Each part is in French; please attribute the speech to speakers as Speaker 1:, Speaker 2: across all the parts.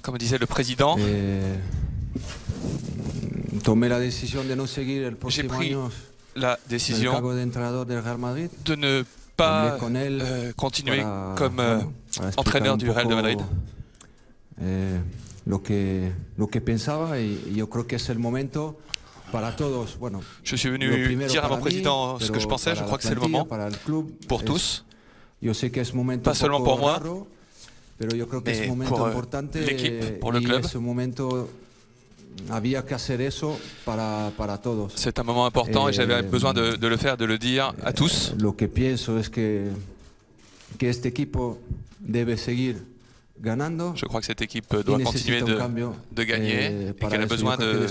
Speaker 1: Comme disait le président, j'ai pris la décision de ne pas continuer comme entraîneur du Real de Madrid. Je suis venu dire à mon président ce que je pensais. Je crois que c'est le moment pour tous, pas seulement pour moi, mais pour l'équipe, pour le club. C'est un moment important et j'avais besoin de le faire, de le dire à tous. Je crois que cette équipe doit continuer de gagner et qu'elle a besoin de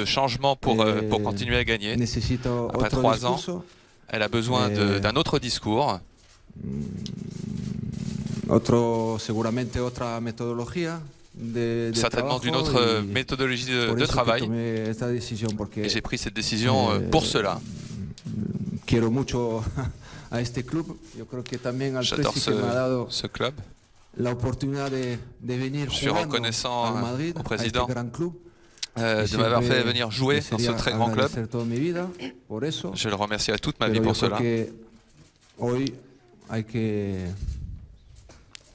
Speaker 1: changements pour continuer à gagner. Après 3 ans, elle a besoin d'un autre discours. Certainement d'une autre méthodologie de travail. Et j'ai pris cette décision pour cela. J'adore ce club. Je suis reconnaissant au président de m'avoir fait venir jouer dans ce très grand club. Je le remercie à toute ma vie pour cela.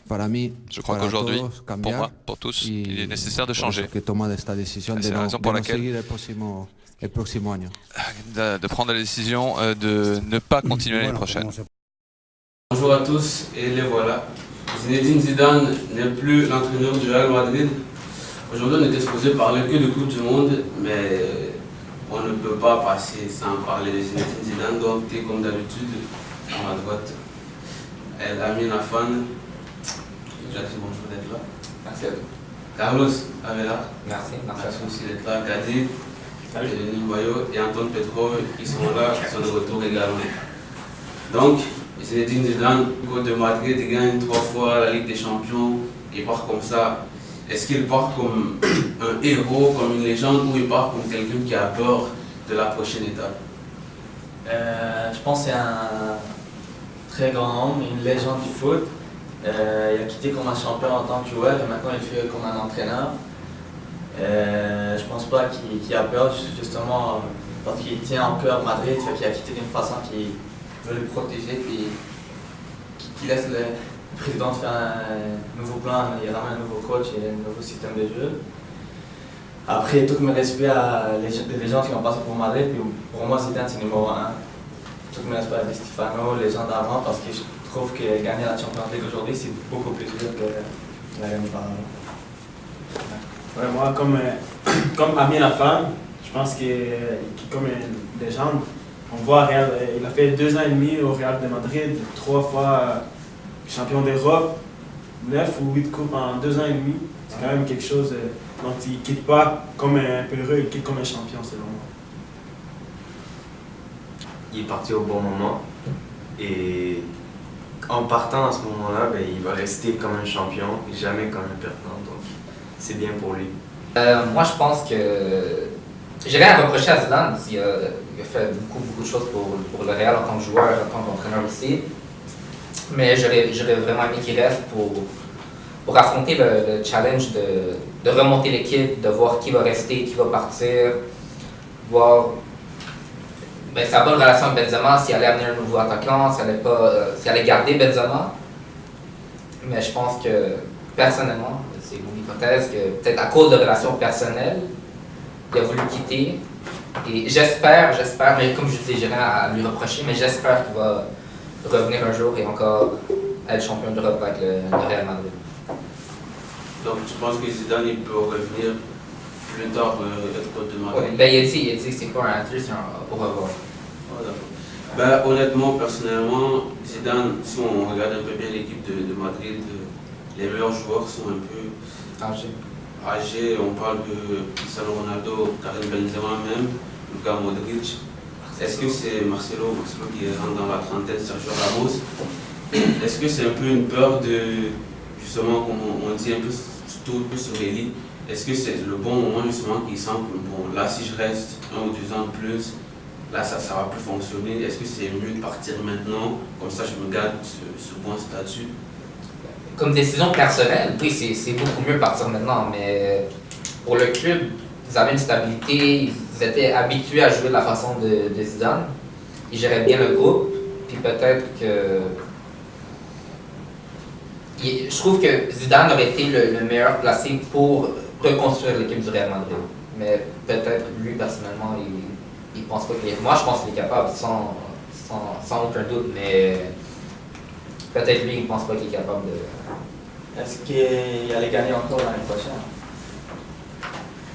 Speaker 1: Je crois qu'aujourd'hui, pour moi, pour tous, il est nécessaire de changer. C'est la raison pour laquelle de prendre la décision de ne pas continuer l'année prochaine.
Speaker 2: Bonjour à tous, et les voilà. Zinedine Zidane n'est plus l'entraîneur du Real Madrid. Aujourd'hui, on était supposé parler que de Coupe du Monde, mais on ne peut pas passer sans parler de Zinedine Zidane. Donc, tu es comme d'habitude à ma droite. Lamine Afan, Jacques, bonjour d'être là.
Speaker 3: Merci à vous.
Speaker 2: Carlos Avela,
Speaker 3: merci
Speaker 2: aussi d'être là. Gadi, Denis Bayo et Antoine Petrov, qui sont là, qui sont de retour également. Donc, Zinedine Zidane, Côte de Madrid, il gagne 3 fois la Ligue des Champions, il part comme ça. Est-ce qu'il part comme un héros, comme une légende, ou il part comme quelqu'un qui a peur de la prochaine étape?
Speaker 4: Je pense que c'est un très grand homme, une légende du foot. Il a quitté comme un champion en tant que joueur et maintenant il fait comme un entraîneur. Je pense pas qu'il a peur, justement parce qu'il tient en cœur Madrid, qu'il a quitté d'une façon qui veut le protéger, puis qui laisse le président faire un nouveau plan, il ramène un nouveau coach et un nouveau système de jeu. Après, tout mes respects à les gens qui ont passé pour Madrid, puis pour moi Zidane c'est numéro 1. Tout mes respects à Di Stefano, les gens d'avant, parce que je trouve que gagner la Champions League aujourd'hui c'est beaucoup plus dur que la gagner par avant.
Speaker 5: Ouais, moi, comme Amine Afan, je pense qu'il est comme une légende. On voit Real, il a fait 2 ans et demi au Real de Madrid, 3 fois champion d'Europe, 9 ou 8 coupes en 2 ans et demi. C'est quand même quelque chose. Donc il ne quitte pas comme un peureux, il quitte comme un champion selon moi.
Speaker 3: Il est parti au bon moment et en partant à ce moment-là, il va rester comme un champion et jamais comme un perdant. Donc c'est bien pour lui.
Speaker 6: Moi je pense que j'ai rien à reprocher à Zidane. Il a fait beaucoup de choses pour le Real en tant que joueur, en tant qu'entraîneur aussi. Mais j'aurais vraiment aimé qu'il reste pour affronter le challenge de remonter l'équipe, de voir qui va rester, qui va partir, voir sa bonne relation avec Benzema, s'il allait amener un nouveau attaquant, s'il allait garder Benzema. Mais je pense que personnellement, c'est mon hypothèse, que peut-être à cause de relations personnelles, il a voulu quitter. Et j'espère, mais comme je dis, j'ai rien à lui reprocher, mais j'espère qu'il va revenir un jour et encore être champion d'Europe avec le Real Madrid.
Speaker 2: Donc tu penses que Zidane il peut revenir plus tard être coach de Madrid?
Speaker 6: Oui, il a dit c'est pas un truc, c'est au revoir.
Speaker 2: Oh, honnêtement, personnellement, Zidane, si on regarde un peu bien l'équipe de Madrid, les meilleurs joueurs sont un peu âgés. On parle de Cristiano Ronaldo, Karim Benzema même, Luka Modric. Est-ce que c'est Marcelo qui rentre dans la trentaine, Sergio Ramos? Est-ce que c'est un peu une peur de, justement, comme on dit un peu tout sur Eli, est-ce que c'est le bon moment justement qu'il sent que bon, là si je reste 1 ou 2 ans de plus, là ça va plus fonctionner? Est-ce que c'est mieux de partir maintenant, comme ça je me garde ce bon statut?
Speaker 6: comme décision personnelle, oui, c'est beaucoup mieux de partir maintenant, mais pour le club, ils avaient une stabilité, ils étaient habitués à jouer de la façon de Zidane, ils géraient bien le groupe, puis peut-être que... Je trouve que Zidane aurait été le meilleur placé pour reconstruire l'équipe du Real Madrid, mais peut-être lui, personnellement, il pense pas qu'il est... Moi, je pense qu'il est capable, sans aucun doute, mais peut-être lui, il pense pas qu'il est capable de...
Speaker 4: Est-ce qu'il allait gagner encore l'année prochaine?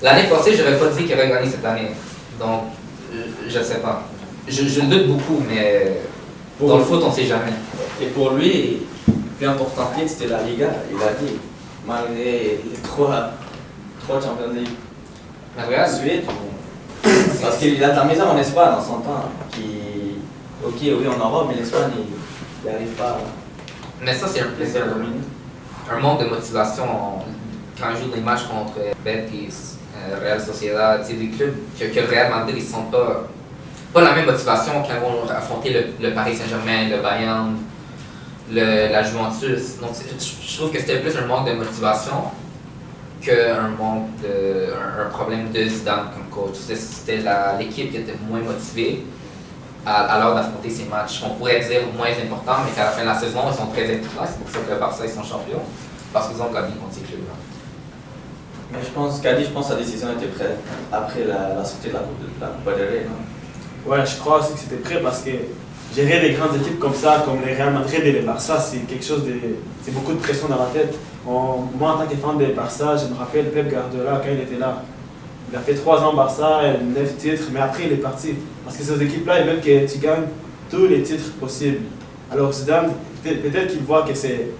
Speaker 6: L'année passée, je n'aurais pas dit qu'il aurait gagné cette année. Donc, je ne sais pas. Je le doute beaucoup, mais dans le foot, on ne sait jamais.
Speaker 4: Et pour lui, le plus important titre, c'était la Liga. Il a dit, malgré les trois Champions League. Suite, parce qu'il a de la maison en Espagne en son temps. Ok, oui, en Europe, mais l'Espagne, il n'arrive pas.
Speaker 6: Mais ça, c'est un manque de motivation. Quand il joue des matchs contre Betis, Real Sociedad, c'est des clubs que le Real Madrid, ils ne sont pas la même motivation quand ils vont affronter le Paris Saint-Germain, le Bayern, la Juventus. Donc, je trouve que c'était plus un manque de motivation qu'un problème de Zidane comme coach. C'était l'équipe qui était moins motivée à l'heure d'affronter ces matchs. On pourrait dire moins importants, mais qu'à la fin de la saison, ils sont très efficaces. C'est pour ça que le Barça, ils sont champions, parce qu'ils ont gagné contre ces clubs-là.
Speaker 4: Mais je pense que sa décision était prête après la sortie de la Coupe del Rey, non?
Speaker 5: Ouais, je crois aussi que c'était prêt parce que gérer des grandes équipes comme ça, comme les Real Madrid et les Barça, c'est quelque chose de... c'est beaucoup de pression dans la tête. Moi, en tant que fan des Barça, je me rappelle Pep Guardiola quand il était là. Il a fait 3 ans Barça, 9 titres, mais après il est parti. Parce que ces équipes-là, ils veulent que tu gagnes tous les titres possibles. Alors Zidane, peut-être qu'il voit que c'est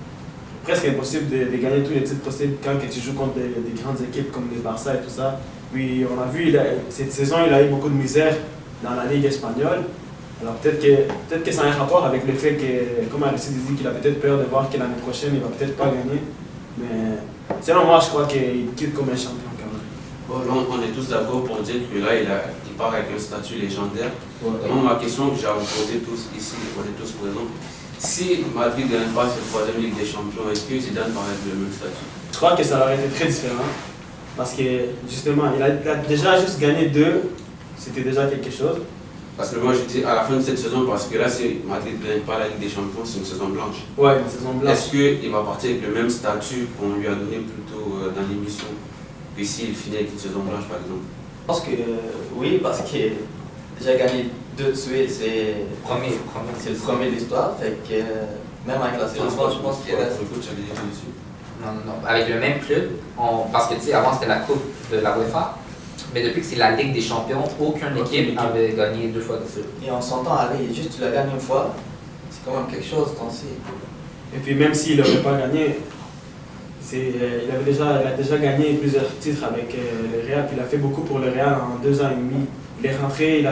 Speaker 5: presque impossible de gagner tous les titres possibles quand tu joues contre des grandes équipes comme les Barça et tout ça. Puis on a vu, cette saison, il a eu beaucoup de misère dans la Ligue espagnole. Alors peut-être que ça a un rapport avec le fait que, comme Alexis dit, qu'il a peut-être peur de voir que l'année prochaine, il va peut-être pas gagner. Mais selon moi, je crois qu'il quitte comme un champion quand même.
Speaker 2: Bon, on est tous d'accord pour dire que là, il part avec un statut légendaire. Moi, ma question que j'ai à vous poser tous ici, on est tous présents, si Madrid ne gagne pas cette 3e Ligue des Champions, est-ce que Zidane va avec le même statut?
Speaker 5: Je crois que ça aurait été très différent. Parce que justement, il a déjà juste gagné 2, c'était déjà quelque chose.
Speaker 2: Parce que moi je dis à la fin de cette saison, parce que là, si Madrid ne gagne pas la Ligue des Champions, c'est une saison blanche.
Speaker 5: Ouais, une saison blanche.
Speaker 2: Est-ce qu'il va partir avec le même statut qu'on lui a donné plus tôt dans l'émission, que s'il finit avec une saison blanche par exemple?
Speaker 4: Je pense que oui, parce que déjà gagné 2 de suite, c'est le premier de l'histoire. Fait que même avec la saison blanche, je pense qu'il reste.
Speaker 6: Non, avec le même club, parce que tu sais, avant c'était la Coupe de la UEFA. Mais depuis que c'est la Ligue des Champions, aucune équipe avait gagné 2 fois dessus.
Speaker 4: Et on s'entend, allez, juste tu la gagnes une fois, c'est quand même quelque chose, t'en sais.
Speaker 5: Et puis même s'il n'aurait pas gagné, il a déjà gagné plusieurs titres avec le Real, puis il a fait beaucoup pour le Real en 2 ans et demi. Il est rentré,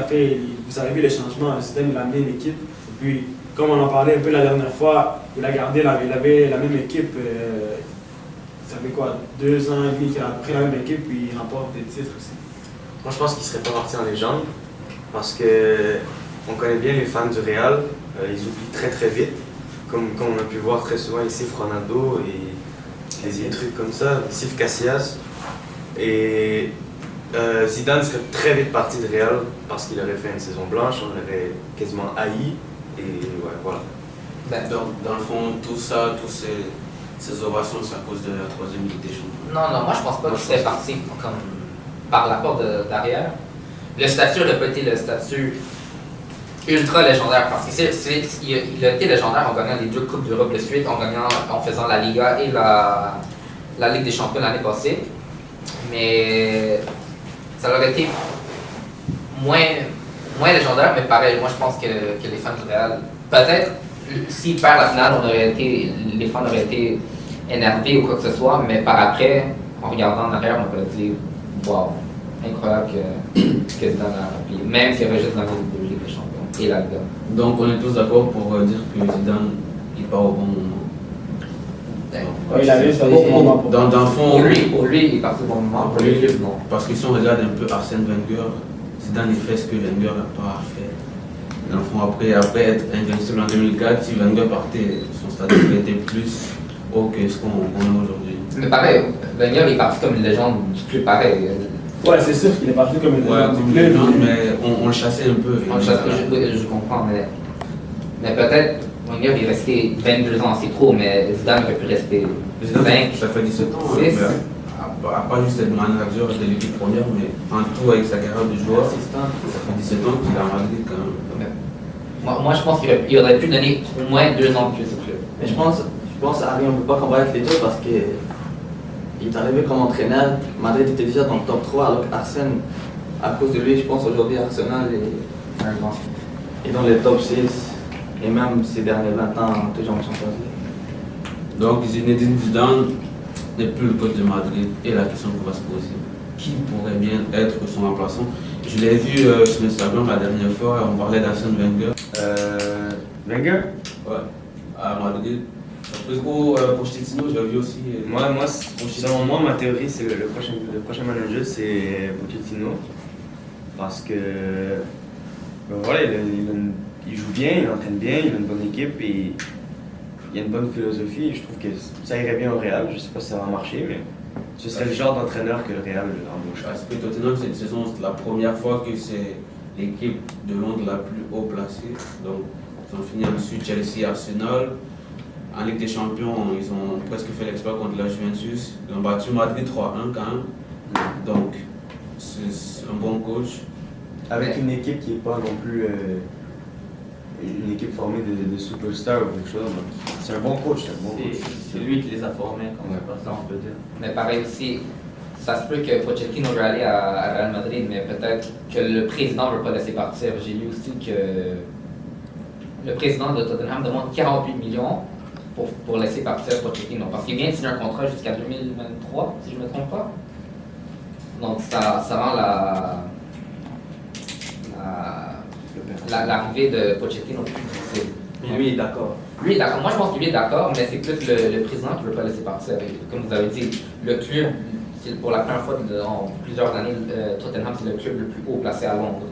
Speaker 5: vous avez vu les changements, il a amené l'équipe. Et puis, comme on en parlait un peu la dernière fois, il avait la même équipe. Ça fait quoi, 2 ans et demi qu'il a pris la même équipe, puis il remporte des titres aussi.
Speaker 3: Moi, je pense qu'il ne serait pas parti en légende, parce qu'on connaît bien les fans du Real, ils oublient très très vite, comme on a pu voir très souvent ici Ronaldo et des trucs comme ça, Sif Casillas. Et Zidane serait très vite parti de Real, parce qu'il aurait fait une saison blanche, on l'aurait quasiment haï, et ouais, voilà.
Speaker 2: Dans le fond, tout ça, tous ces ovations, c'est à cause de la 3e Ligue des Champions.
Speaker 6: Non, moi je pense pas qu'il serait parti comme par la porte d'arrière. Le statut n'a pas été le statut ultra légendaire parce qu'il a été légendaire en gagnant les 2 Coupes d'Europe de suite, en faisant la Liga et la Ligue des Champions l'année passée. Mais ça aurait été moins légendaire, mais pareil, moi je pense que les fans du Real, peut-être s'il perd la finale, les fans auraient été énervés ou quoi que ce soit, mais par après, en regardant en arrière, on aurait dit wow, incroyable que Zidane a rempli, même s'il y avait juste gagné les 2 Ligues des Champions et la Liga.
Speaker 2: Donc on est tous d'accord pour dire que Zidane il part au bon moment.
Speaker 5: Il avait choisi au bon moment.
Speaker 2: Dans le fond,
Speaker 6: pour lui, il est parti au bon moment, pour lui, non.
Speaker 2: Parce que si on regarde un peu Arsène Wenger, Zidane il fait ce que Wenger n'a pas fait. Dans le fond, après être invincible en 2004, si Wenger partait, son statut était plus rapport à ce qu'on a aujourd'hui.
Speaker 6: Mais pareil, Wenger est parti comme une légende du club, pareil.
Speaker 5: Ouais, c'est sûr qu'il est parti comme une légende du club.
Speaker 2: Mais on le chassait un peu.
Speaker 6: On le chassait, je comprends, mais peut-être Wenger est resté 22 ans, c'est trop, mais Zidane aurait pu rester 5.
Speaker 2: Ça fait 17 ans. Pas juste être manager de l'équipe première, mais en tout avec sa carrière de joueur, ça fait 17 ans qu'il est à Madrid quand même.
Speaker 6: Moi je pense qu'il aurait pu donner au moins 2 ans de plus au club.
Speaker 4: Mais je pense Harry, on ne peut pas comparer les deux parce qu'il est arrivé comme entraîneur. Madrid était déjà dans le top 3, alors qu'Arsène, à cause de lui, je pense aujourd'hui Arsenal est dans les top 6 et même ces derniers 20 ans, toujours en Champions League.
Speaker 2: Donc Zinedine Zidane n'est plus le coach de Madrid et la question qu'on va se poser, qui pourrait bien être son remplaçant? Je l'ai vu sur Instagram la dernière fois, on parlait d'Arsène Wenger.
Speaker 3: Wenger?
Speaker 2: Ouais, à Madrid. Après Pochettino, j'ai vu aussi.
Speaker 3: Selon moi, ma théorie, c'est le prochain manager, c'est Pochettino. Parce que voilà, il joue bien, il entraîne bien, il a une bonne équipe et il y a une bonne philosophie. Je trouve que ça irait bien au Real. Je ne sais pas si ça va marcher, mais ce serait le genre d'entraîneur que le Real embauche.
Speaker 2: Parce que Tottenham, cette saison, c'est la première fois que c'est l'équipe de Londres la plus haut placée. Donc, ils ont fini ensuite Chelsea, Arsenal. En Ligue des Champions, ils ont presque fait l'exploit contre la Juventus. Ils ont battu Madrid 3-1 quand même. Donc, c'est un bon coach.
Speaker 3: Avec une équipe qui n'est pas non plus une équipe formée de superstars ou quelque chose. C'est un bon coach.
Speaker 4: C'est lui qui les a formés, comme ça on peut dire.
Speaker 6: Mais pareil aussi, ça se peut que Pochettino veut aller à Real Madrid, mais peut-être que le président ne veut pas laisser partir. J'ai lu aussi que le président de Tottenham demande 48 millions pour laisser partir Pochettino. Parce qu'il vient de signer un contrat jusqu'à 2023, si je ne me trompe pas. Donc ça rend l'arrivée de Pochettino plus difficile.
Speaker 4: Mais lui est d'accord.
Speaker 6: Lui est d'accord. Moi je pense que lui est d'accord, mais c'est plus le président qui ne veut pas laisser partir. Comme vous avez dit, le club, pour la première fois en plusieurs années, Tottenham c'est le club le plus haut placé à Londres.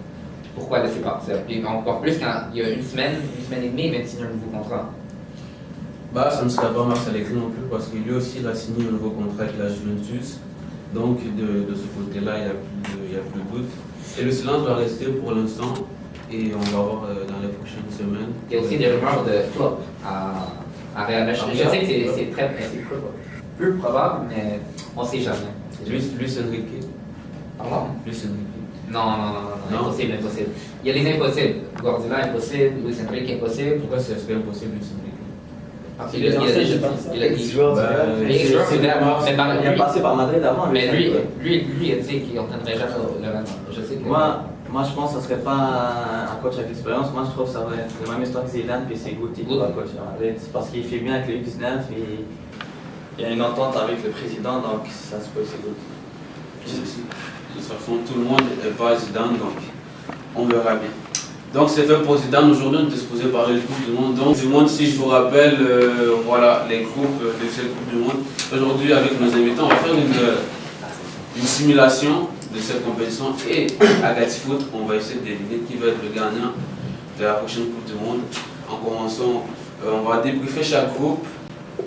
Speaker 6: Pourquoi laisser partir? Et encore plus quand il y a une semaine et demie, il vient de signer un nouveau contrat.
Speaker 2: Ça ne serait pas Marcel Allegri non plus parce que lui aussi il a signé un nouveau contrat avec la Juventus. Donc de ce côté-là, il n'y a plus de doute. Et le silence va rester pour l'instant et on va voir dans les prochaines semaines.
Speaker 6: Il y a aussi des rumeurs de flop à Real Madrid. Je sais que c'est très peu probable, mais on ne sait jamais.
Speaker 2: Luis Enrique.
Speaker 6: Pardon?
Speaker 2: Luis Enrique.
Speaker 6: Non, impossible. Il y a les impossibles. Guardiola impossible, Luis Enrique impossible.
Speaker 2: Pourquoi c'est impossible Luis Enrique?
Speaker 6: Parce qu'il a
Speaker 4: passé par Madrid avant.
Speaker 6: Mais lui a dit qu'il entraînerait jamais le Real. Je sais que.
Speaker 4: Moi, je pense que ce ne serait pas un coach avec expérience. Moi, je trouve que ça va être la même histoire que Zidane, puis c'est Guti qui va coach à Madrid. C'est parce qu'il fait bien avec le X9 et il y a une entente avec le président, donc ça se peut que c'est Guti.
Speaker 2: De toute façon, tout le monde n'est pas Zidane, donc on verra bien. Donc c'est fait pour Zidane. Aujourd'hui, on était supposé parler du Coupe du Monde. Donc du monde, si je vous rappelle, voilà les groupes de cette Coupe du Monde. Aujourd'hui, avec nos invités, on va faire une simulation de cette compétition et à Gatifoot, on va essayer de deviner qui va être le gagnant de la prochaine Coupe du Monde. En commençant, on va débriefer chaque groupe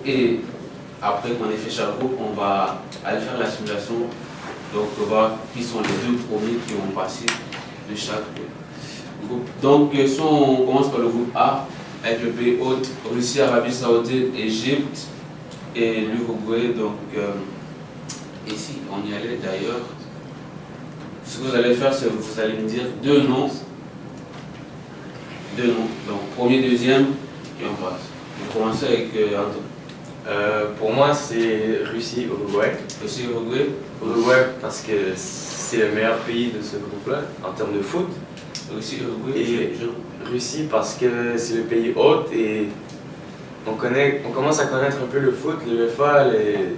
Speaker 2: et après qu'on ait fait chaque groupe, on va aller faire la simulation. Donc on va voir qui sont les 2 premiers qui ont passé de chaque groupe. Donc si on commence par le groupe A, avec le pays hôte, Russie, Arabie Saoudite, Égypte et l'Uruguay. Donc ici, on y allait d'ailleurs. Ce que vous allez faire, c'est que vous allez me dire 2 noms. 2 noms. Donc premier, deuxième, et on passe. On va commencer avec Antoine.
Speaker 3: Pour moi, c'est Russie-Uruguay.
Speaker 2: Russie-Uruguay.
Speaker 3: Uruguay parce que c'est le meilleur pays de ce groupe-là en termes de foot.
Speaker 2: Russie-Uruguay.
Speaker 3: Et Russie parce que c'est le pays hôte et on commence à connaître un peu le foot, l'UEFA,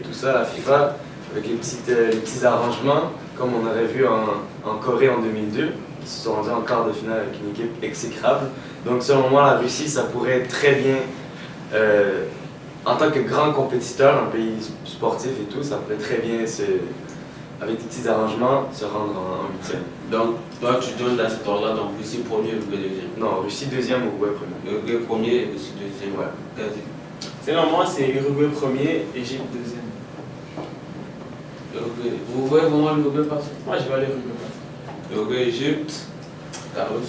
Speaker 3: tout ça, la FIFA, avec les petits arrangements, comme on avait vu en Corée en 2002. Ils se sont rendus en quart de finale avec une équipe exécrable. Donc selon moi, la Russie, ça pourrait très bien, en tant que grand compétiteur, un pays sportif et tout, ça pourrait très bien, avec des petits arrangements, se rendre en 8e.
Speaker 2: Donc toi, tu donnes dans cet ordre-là, donc Russie premier, Uruguay deuxième.
Speaker 3: Non, Russie deuxième, Uruguay premier.
Speaker 2: Uruguay premier, Russie deuxième.
Speaker 3: Ouais.
Speaker 5: Selon moi, c'est Uruguay premier, Égypte deuxième.
Speaker 2: Uruguay. Vous voyez vraiment l'Uruguay passer?
Speaker 5: Moi, je vais aller Uruguay passer.
Speaker 2: Uruguay, Égypte. Carlos?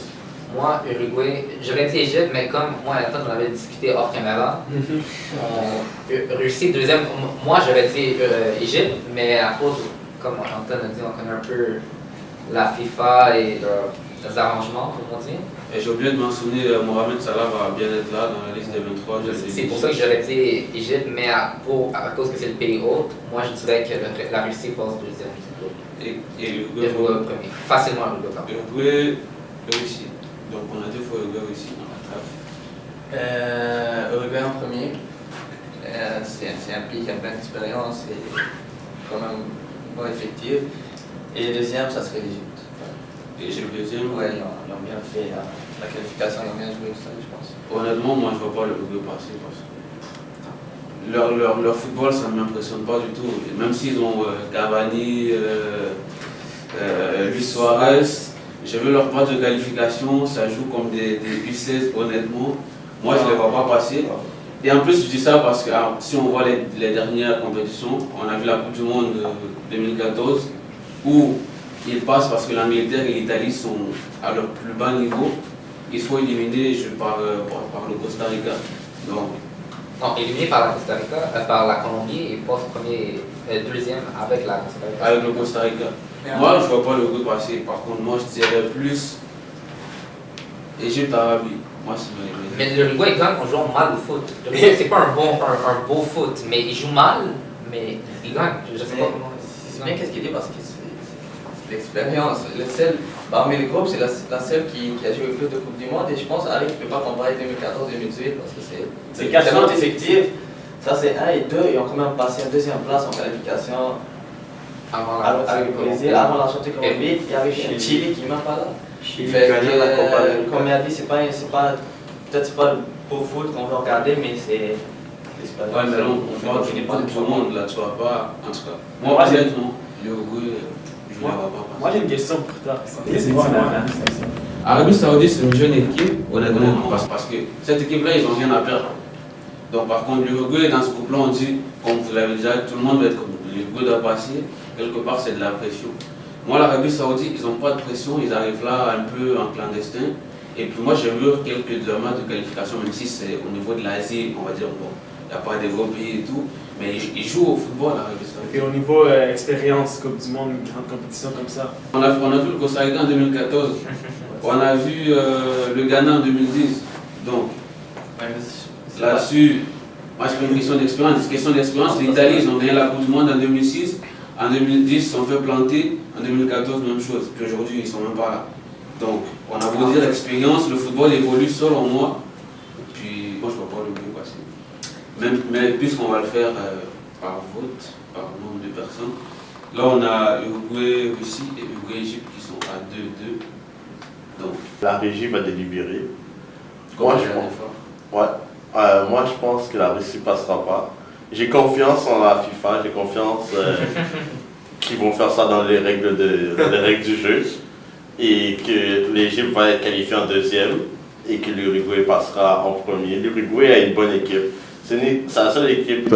Speaker 6: Moi, Uruguay, j'aurais dit Égypte, mais comme moi et Anton, on avait discuté hors caméra, Russie deuxième, moi j'aurais dit Égypte, mais à cause, comme Anton a dit, on connaît un peu la FIFA et les arrangements, comme on dit.
Speaker 2: Et j'ai oublié de mentionner, Mohamed Salah va bien être là dans la liste des 23.
Speaker 6: C'est pour ça que j'aurais dit Égypte, mais à cause que c'est le pays hôte, moi je dirais que la Russie passe deuxième.
Speaker 2: Et l'Uruguay
Speaker 6: premier. Facilement
Speaker 2: l'Uruguay. Russie. Donc on a deux fois Uruguay aussi dans la trave.
Speaker 4: Uruguay en premier. C'est un pays qui a plein d'expérience et quand même bon effectif. Et le deuxième, ça serait l'Égypte.
Speaker 2: L'Égypte deuxième?
Speaker 4: Ouais, ils ont bien fait la qualification, ils ont bien joué ça, je pense.
Speaker 2: Honnêtement, moi je ne vois pas l'Uruguay passer parce que leur football, ça ne m'impressionne pas du tout. Et même s'ils ont Cavani, Luis Suarez, j'ai vu leur match de qualification, ça joue comme des U16 honnêtement. Moi je ne les vois pas passer. Et en plus je dis ça parce que si on voit les dernières compétitions, on a vu la Coupe du Monde 2014 où ils passent parce que l'Angleterre et l'Italie sont à leur plus bas niveau. Il faut éliminer par le Costa Rica. Donc,
Speaker 6: non, éliminé par la Costa Rica, par la Colombie et passe deuxième avec la Costa Rica.
Speaker 2: Avec le Costa Rica. Moi, je ne vois pas le goût passer. Par contre, moi, je dirais plus Égypte-Arabie. Moi, c'est
Speaker 6: mais l'Uruguay gagne en jouant mal au foot. L'Uruguay, c'est pas un beau foot, mais il joue mal, mais il gagne. Je sais pas comment.
Speaker 4: C'est bien qu'est-ce qu'il dit parce que c'est l'expérience. Parmi les groupes, c'est la seule qui a joué le plus de Coupe du Monde et je pense qu'Ari ne peut pas comparer 2014-2018 parce que c'est tellement effectif. Ça, c'est 1 et 2, ils ont quand même passé en deuxième place en qualification. Avec le Brésil, avant la sortie Colombie, il y avait Chili qui n'est même pas là. Comme il a dit, peut-être pas le beau foot qu'on veut regarder, mais c'est l'expérience.
Speaker 2: Ouais, mais là, on parle de tout le monde, là, tu vois pas, en tout cas. Moi, honnêtement, l'Uruguay, je ne la vois pas.
Speaker 5: Moi, j'ai une question pour toi.
Speaker 2: Arabie Saoudite, c'est une jeune équipe, honnêtement, parce que cette équipe-là, ils n'ont rien à perdre. Donc, par contre, l'Uruguay, dans ce groupe-là, on dit, comme vous l'avez déjà, tout le monde va être comme l'Uruguay doit passer. Quelque part, c'est de la pression. Moi, l'Arabie Saoudite, ils n'ont pas de pression, ils arrivent là un peu en clandestin. Et puis moi, j'ai vu quelques matchs de qualification, même si c'est au niveau de l'Asie, on va dire, bon, il n'y a pas des gros pays et tout, mais ils jouent au football, l'Arabie Saoudite.
Speaker 5: Et au niveau expérience, Coupe du Monde, une grande compétition comme ça?
Speaker 2: On a vu le Costa Rica en 2014, on a vu le Ghana en 2010. Donc, là-dessus, moi, c'est pas une question d'expérience, c'est une question d'expérience. L'Italie, ils ont gagné la Coupe du Monde en 2006. En 2010, ils se sont fait planter. En 2014, même chose. Puis aujourd'hui, ils ne sont même pas là. Donc, on a beau dire l'expérience, le football évolue selon moi. Puis, moi, je ne vois pas le but passer. Mais puisqu'on va le faire par vote, par nombre de personnes, là, on a Uruguay, Russie et Uruguay, Égypte qui sont à 2-2. Donc,
Speaker 7: la régie va délibérer.
Speaker 2: Moi,
Speaker 7: je pense que la Russie ne passera pas. J'ai confiance en la FIFA, j'ai confiance qu'ils vont faire ça dans les règles du jeu et que l'Égypte va être qualifiée en deuxième et que l'Uruguay passera en premier. L'Uruguay a une bonne équipe. C'est la seule équipe.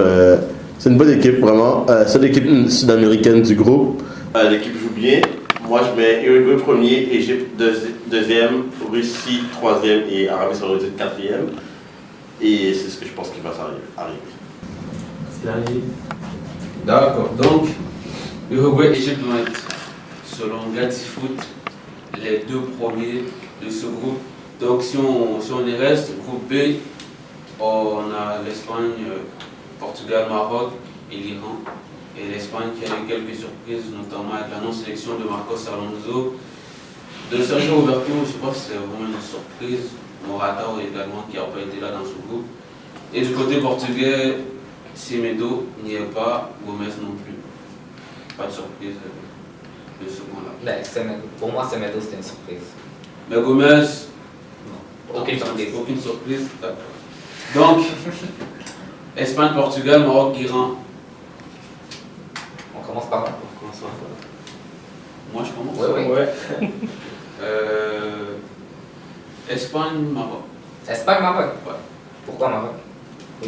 Speaker 7: C'est une bonne équipe vraiment. Seule équipe sud-américaine du groupe. L'équipe joue bien. Moi je mets Uruguay premier, Égypte deuxième, Russie troisième et Arabie Saoudite quatrième. Et c'est ce que je pense qu'il va arriver.
Speaker 2: D'accord, donc Uruguay et Égypte vont être, selon Gatifoot, les deux premiers de ce groupe. Donc si on y reste, groupe B, on a l'Espagne, Portugal, Maroc et l'Iran. Et l'Espagne qui a eu quelques surprises, notamment avec la non-sélection de Marcos Alonso. De Sergio Roberto, je ne sais pas si c'est vraiment une surprise. Morata également qui n'a pas été là dans ce groupe. Et du côté portugais, Semedo n'y est pas, Gomez non plus. Pas de surprise de ce point-là.
Speaker 6: Pour moi, Semedo, c'était une surprise.
Speaker 2: Mais Gomez,
Speaker 6: non, aucune surprise.
Speaker 2: Aucune surprise, d'accord. Donc, Espagne, Portugal, Maroc, Iran.
Speaker 6: On commence par là.
Speaker 2: Moi, je commence.
Speaker 6: Oui.
Speaker 2: Espagne, Maroc.
Speaker 6: Espagne, Maroc.
Speaker 2: Ouais.
Speaker 6: Pourquoi Maroc?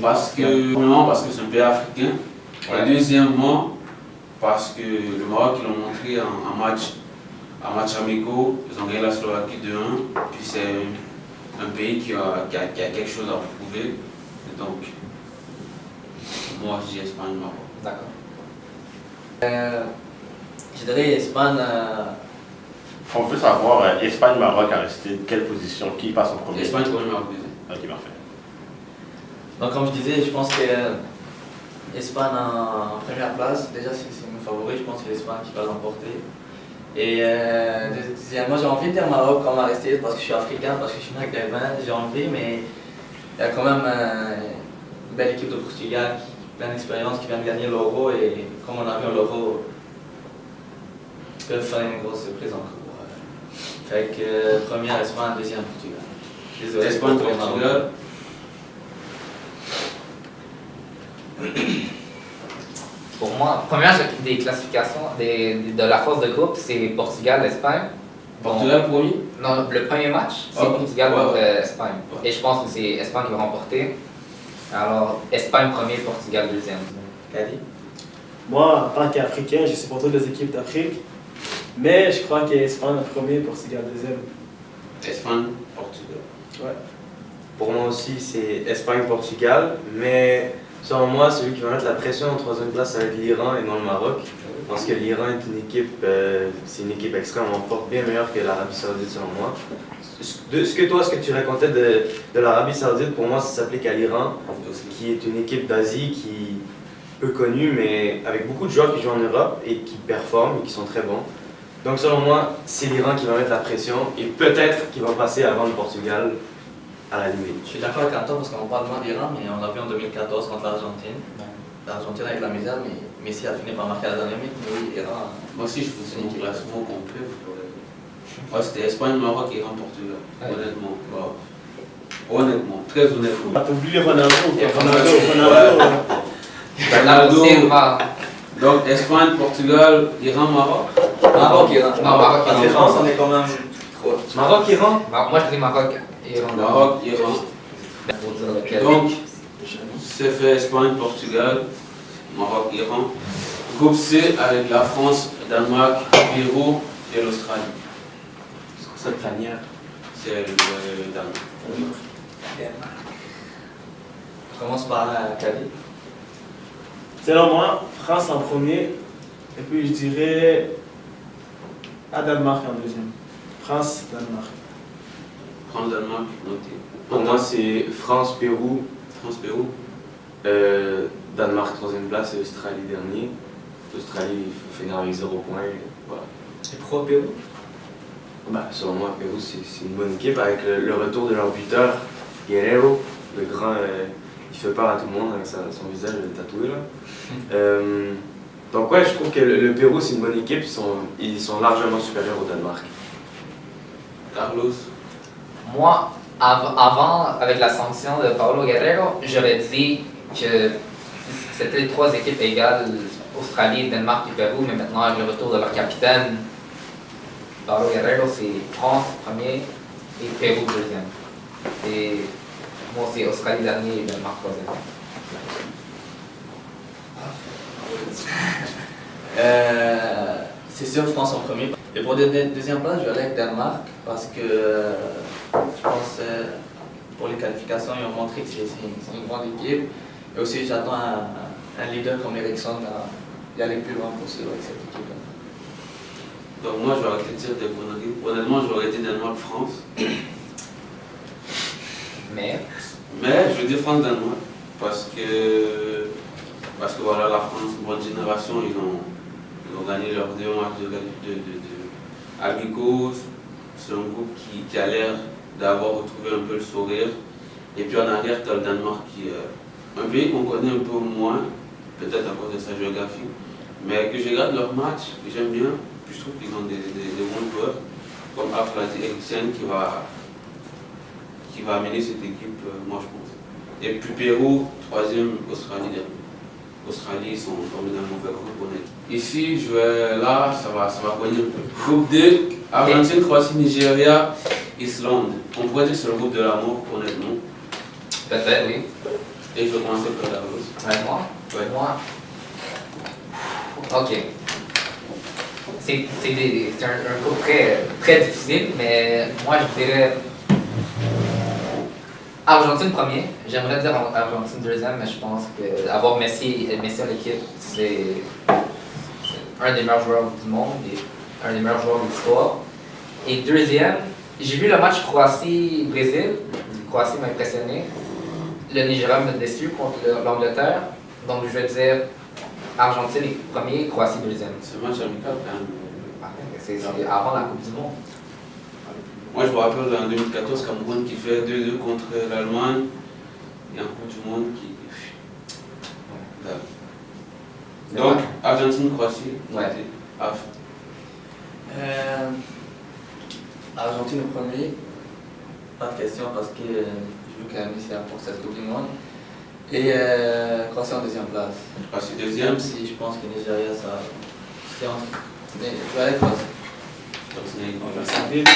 Speaker 2: Parce que, premièrement, parce que c'est un pays africain. Ouais. Et deuxièmement, parce que le Maroc, ils l'ont montré en match amicaux, ils ont gagné la Slovaquie 2-1. Puis c'est un pays qui a quelque chose à prouver. Et donc, moi je dis Espagne-Maroc.
Speaker 4: D'accord. Je dirais Espagne.
Speaker 7: On veut savoir, Espagne-Maroc a resté quelle position? Qui passe en premier?
Speaker 2: Espagne, premier, Maroc, deuxième.
Speaker 7: Ok, parfait.
Speaker 4: Donc, comme je disais, je pense que l'Espagne en première place, déjà c'est mon favori, je pense que l'Espagne qui va l'emporter. Et deuxièmement, j'ai envie de dire Maroc quand on va rester parce que je suis africain, parce que je suis maghrébin, j'ai envie, mais il y a quand même une belle équipe de Portugal, plein d'expérience, qui vient de gagner l'Euro et comme on a vu l'Euro, ils peuvent faire une grosse surprise encore. Fait que première Espagne, deuxième Portugal. Désolé,
Speaker 2: Espagne, Portugal.
Speaker 6: Pour moi, première des classifications de la phase de groupe, c'est Portugal-Espagne.
Speaker 2: Portugal premier?
Speaker 6: Non, le premier match, c'est Portugal contre Espagne. Et je pense que c'est Espagne qui va remporter. Alors, Espagne premier, Portugal deuxième.
Speaker 4: Kadi?
Speaker 5: Moi, en tant qu'Africain, je supporte toutes les équipes d'Afrique. Mais je crois qu'Espagne premier, Portugal deuxième.
Speaker 2: Espagne, Portugal.
Speaker 5: Ouais.
Speaker 3: Pour moi aussi, c'est Espagne-Portugal, mais selon moi, celui qui va mettre la pression en troisième place, ça va être l'Iran et non le Maroc. Parce que l'Iran est une équipe, c'est une équipe extrêmement forte, bien meilleure que l'Arabie Saoudite selon moi. Ce que tu racontais de l'Arabie Saoudite, pour moi, ça s'applique à l'Iran, qui est une équipe d'Asie qui est peu connue, mais avec beaucoup de joueurs qui jouent en Europe et qui performent et qui sont très bons. Donc selon moi, c'est l'Iran qui va mettre la pression et peut-être qu'il va passer avant le Portugal à la limite.
Speaker 4: Je suis d'accord avec Antoine parce qu'on parle moins d'Iran, mais on l'a vu en 2014 contre l'Argentine. L'Argentine avec la misère, mais Messi a fini par marquer à la dernière minute. Mais oui, Iran.
Speaker 2: Moi aussi, je faisais mon classement complet. Moi, c'était Espagne, Maroc, Iran, Portugal. Ouais. Honnêtement. Wow. Honnêtement, très honnêtement.
Speaker 5: T'as oublié Ronaldo.
Speaker 2: Ronaldo. Donc, Espagne, Portugal, Iran, Maroc.
Speaker 4: Maroc, Iran.
Speaker 6: Non, Maroc,
Speaker 4: Iran. En France, on est quand même trop.
Speaker 3: Maroc, Iran?
Speaker 6: Moi, je dis Maroc, Iran.
Speaker 2: Maroc, Iran. Donc, c'est fait Espagne, Portugal, Maroc, Iran. Groupe C avec la France, Danemark, Pérou et l'Australie.
Speaker 3: Cette dernière.
Speaker 2: C'est le Danemark.
Speaker 4: On commence par Kadi.
Speaker 5: Selon moi, France en premier, et puis je dirais Danemark en deuxième. France, Danemark.
Speaker 2: France, Danemark, noté.
Speaker 3: Pour moi, c'est France, Pérou.
Speaker 2: France, Pérou.
Speaker 3: Danemark, troisième place et Australie, dernier. L'Australie, il faut finir avec 0 points. Voilà.
Speaker 4: Et pourquoi Pérou?
Speaker 3: Selon moi, Pérou, c'est une bonne équipe avec le retour de leur buteur, Guerrero, le grand. Il fait peur à tout le monde avec son visage tatoué là. Donc ouais, je trouve que le Pérou c'est une bonne équipe, ils sont largement supérieurs au Danemark.
Speaker 2: Carlos?
Speaker 6: Moi, avant, avec la sanction de Paulo Guerrero, j'aurais dit que c'était 3 équipes égales, Australie, Danemark et Pérou, mais maintenant avec le retour de leur capitaine, Paulo Guerrero, c'est France premier et Pérou deuxième. Et moi, c'est Australie dernier et Danemark troisième.
Speaker 4: C'est sûr, France en premier. Et pour la deuxième place, je vais aller avec Danemark parce que je pense pour les qualifications, ils ont montré que c'est une grande équipe. Et aussi, j'attends un leader comme Eriksson à aller plus loin possible avec cette équipe-là.
Speaker 2: Donc moi, j'aurais été dire des conneries. Honnêtement, j'aurais été Danemark-France. Mais je veux dire France-Danemark parce que voilà, la France, bonne génération, ils ont gagné leurs 2 matchs de amicaux. C'est un groupe qui a l'air d'avoir retrouvé un peu le sourire. Et puis en arrière, tu as le Danemark qui est un pays qu'on connaît un peu moins, peut-être à cause de sa géographie, mais que je regarde leurs matchs, que j'aime bien. Puis je trouve qu'ils ont des bons joueurs, comme Aflati Eriksen qui va amener cette équipe, moi je pense. Et puis Pérou, troisième, Australie dernier. Australie, ils sont tombés dans le mauvais groupe, honnête. Ici, là, ça va cogner un peu. Groupe 2, Argentine, Croatie, Nigeria, Islande. On pourrait dire que c'est le groupe de l'amour, honnêtement.
Speaker 6: Peut-être, oui.
Speaker 2: Et je vais commencer par la rose.
Speaker 6: Ouais, moi?
Speaker 2: Ouais.
Speaker 6: Moi? Ok. C'est un groupe très difficile, mais moi je dirais Argentine premier. J'aimerais dire Argentine deuxième, mais je pense qu'avoir Messi à l'équipe, c'est un des meilleurs joueurs du monde et un des meilleurs joueurs de l'histoire. Et deuxième, j'ai vu le match Croatie-Brésil. Croatie m'a impressionné. Le Nigeria m'a déçu contre l'Angleterre. Donc je vais dire Argentine premier, Croatie deuxième.
Speaker 2: C'est un match amical quand même.
Speaker 6: C'est avant la Coupe du Monde.
Speaker 2: Moi je me rappelle en 2014, Cameroun qui fait 2-2 contre l'Allemagne. Et en Coupe du Monde qui... Donc, Argentine-Croatie.
Speaker 6: Ouais.
Speaker 4: Argentine au premier, pas de question parce que je veux que Messi pour cette Coupe du Monde. Et Croatie en deuxième place.
Speaker 2: Croatie deuxième.
Speaker 4: Même si je pense que Nigeria, ça. C'est entre. Mais je vais aller Croatie.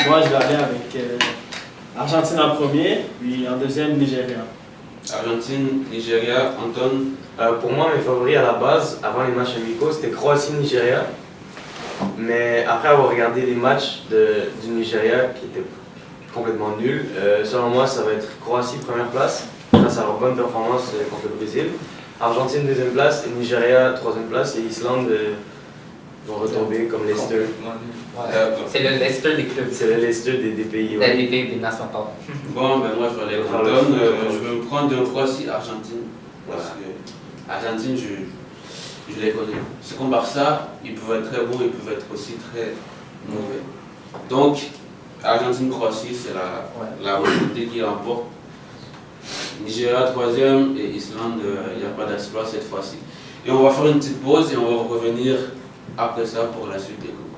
Speaker 5: Moi, je vais aller avec Argentine en premier, puis en deuxième, Nigeria.
Speaker 2: Argentine, Nigeria, Anton.
Speaker 3: Pour moi, mes favoris à la base, avant les matchs amicaux, c'était Croatie-Nigeria. Mais après avoir regardé les matchs du Nigeria qui étaient complètement nuls, selon moi, ça va être Croatie première place, grâce à leur bonne performance contre le Brésil. Argentine deuxième place, et Nigeria troisième place, et Islande vont retomber comme Leicester.
Speaker 6: C'est le Leicester des clubs.
Speaker 3: C'est le Leicester des pays.
Speaker 6: Ouais. Des pays, des nations, pardon.
Speaker 2: Bon, ben moi je vais aller prendre. Je vais me prendre de Croatie-Argentine. Parce que Argentine, je les connais. C'est comme Barça, ils peuvent être très bons, ils peuvent être aussi très mauvais. Donc, Argentine-Croatie, c'est la majorité qui remporte. Nigeria troisième et Islande, il n'y a pas d'exploit cette fois-ci. Et on va faire une petite pause et on va revenir après ça pour la suite des groupes.